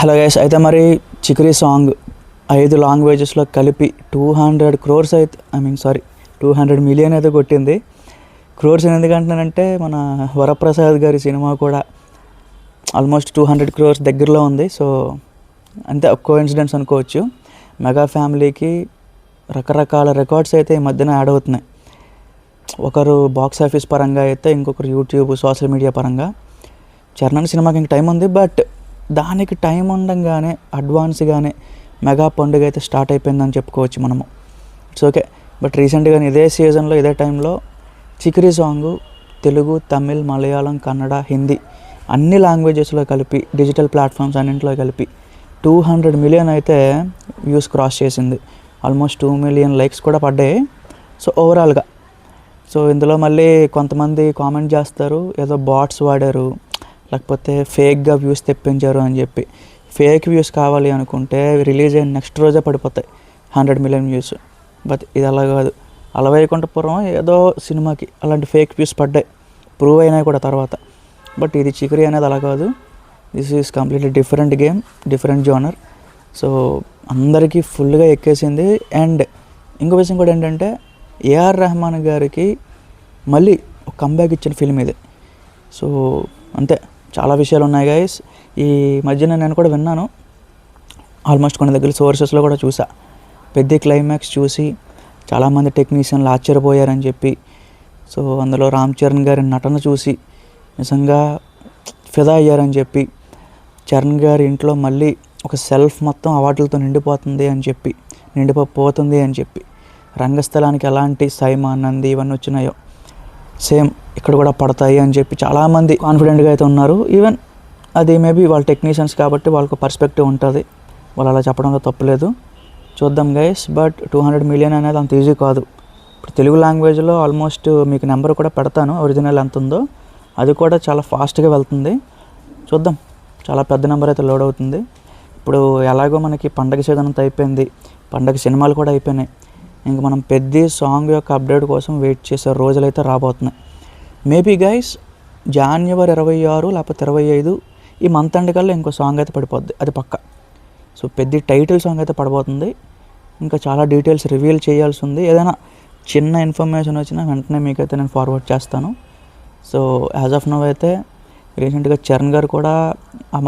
Hello guys, అయితే మరి చిక్రీ song 5 లాంగ్వేజెస్లో కలిపి 200 crores అయితే 200 million అయితే కొట్టింది. క్రోర్స్ ఎందుకంటున్నానంటే మన వరప్రసాద్ గారి సినిమా కూడా ఆల్మోస్ట్ 200 crores దగ్గరలో ఉంది. సో అంతే, ఒక కోఇన్సిడెన్స్ అనుకోవచ్చు. మెగా ఫ్యామిలీకి రకరకాల రికార్డ్స్ అయితే ఈ మధ్యన యాడ్ అవుతున్నాయి. ఒకరు బాక్స్ ఆఫీస్ పరంగా అయితే, ఇంకొకరు యూట్యూబ్ సోషల్ మీడియా పరంగా. చరణ్ సినిమాకి ఇంక టైం ఉంది, బట్ దానికి టైం ఉండగానే అడ్వాన్స్గానే మెగా పండుగ అయితే స్టార్ట్ అయిపోయిందని చెప్పుకోవచ్చు మనము. It's okay. బట్ రీసెంట్గా ఇదే సీజన్లో ఇదే టైంలో చిక్రీ సాంగు తెలుగు, తమిళ్, మలయాళం, కన్నడ, హిందీ అన్ని లాంగ్వేజెస్లో కలిపి డిజిటల్ ప్లాట్ఫామ్స్ అన్నింటిలో కలిపి 200 million అయితే వ్యూస్ క్రాస్ చేసింది. ఆల్మోస్ట్ 2 million లైక్స్ కూడా పడ్డాయి. సో ఓవరాల్గా ఇందులో మళ్ళీ కొంతమంది కామెంట్ చేస్తారు, ఏదో బాట్స్ వాడారు, లేకపోతే ఫేక్గా వ్యూస్ తెప్పించారు అని చెప్పి. ఫేక్ వ్యూస్ కావాలి అనుకుంటే రిలీజ్ అయిన నెక్స్ట్ రోజే పడిపోతాయి 100 million వ్యూస్. బట్ ఇది అలా కాదు. అలవైకుంఠపురం ఏదో సినిమాకి అలాంటి ఫేక్ వ్యూస్ పడ్డాయి, ప్రూవ్ అయినాయి కూడా తర్వాత. బట్ ఇది చిక్రీ అనేది అలా కాదు. This is completely different game, different genre. So అందరికీ ఫుల్గా ఎక్కేసింది. అండ్ ఇంకో విషయం కూడా ఏంటంటే, ఏఆర్ రెహమాన్ గారికి మళ్ళీ ఒక కంబ్యాక్ ఇచ్చిన ఫిల్మ్ ఇది. సో అంతే, చాలా విషయాలు ఉన్నాయి గైస్. ఈ మధ్యన నేను కూడా విన్నాను, ఆల్మోస్ట్ కొన్ని దగ్గర సోర్సెస్లో కూడా చూసా. పెద్ద క్లైమాక్స్ చూసి చాలామంది టెక్నీషియన్లు ఆశ్చర్యపోయారని చెప్పి. సో అందులో రామ్ చరణ్ గారి నటన చూసి నిజంగా ఫిదా అయ్యారని చెప్పి. చరణ్ గారి ఇంట్లో మళ్ళీ ఒక సెల్ఫ్ మొత్తం అవార్డులతో నిండిపోతుంది అని చెప్పి, నిండిపోతుంది అని చెప్పి. రంగస్థలానికి ఎలాంటి సైమా, నంది ఇవన్నీ వచ్చినాయో సేమ్ ఇక్కడ కూడా పడతాయి అని చెప్పి చాలామంది కాన్ఫిడెంట్గా అయితే ఉన్నారు. ఈవెన్ అది మేబీ వాళ్ళ టెక్నీషియన్స్ కాబట్టి వాళ్ళకు పర్స్పెక్టివ్ ఉంటుంది, వాళ్ళు అలా చెప్పడంలో తప్పులేదు. చూద్దాం గైస్. బట్ 200 million అనేది అంత ఈజీ కాదు. ఇప్పుడు తెలుగు లాంగ్వేజ్లో ఆల్మోస్ట్ మీకు నెంబర్ కూడా పెడతాను, ఒరిజినల్ ఎంత ఉందో. అది కూడా చాలా ఫాస్ట్గా వెళ్తుంది. చూద్దాం, చాలా పెద్ద నెంబర్ అయితే లోడ్ అవుతుంది. ఇప్పుడు ఎలాగో మనకి పండగ సీజన్ అంతా అయిపోయింది, పండగ సినిమాలు కూడా అయిపోయినాయి. ఇంక మనం పెద్ద సాంగ్ యొక్క అప్డేట్ కోసం వెయిట్ చేసే రోజులు అయితే రాబోతున్నాయి. మేబీ గైస్ January 26 లేకపోతే 25 ఈ మంత్ ఎండ్ కల్లా ఇంకో సాంగ్ అయితే పడిపోద్ది, అది పక్క. సో పెద్ద టైటిల్ సాంగ్ అయితే పడబోతుంది. ఇంకా చాలా డీటెయిల్స్ రివీల్ చేయాల్సి ఉంది. ఏదైనా చిన్న ఇన్ఫర్మేషన్ వచ్చినా వెంటనే మీకైతే నేను ఫార్వర్డ్ చేస్తాను. సో యాజ్ ఆఫ్ నవ్ అయితే రీసెంట్గా చరణ్ గారు కూడా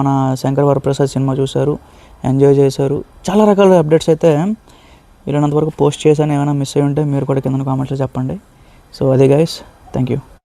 మన శంకర్ వరప్రసాద్ సినిమా చూశారు, ఎంజాయ్ చేశారు. చాలా రకాల అప్డేట్స్ అయితే వీళ్ళనంతవరకు పోస్ట్ చేశాను. ఏమైనా మిస్ అయ్యి ఉంటే మీరు కూడా కింద కామెంట్స్లో చెప్పండి. సో అదే గైస్, థ్యాంక్ యూ.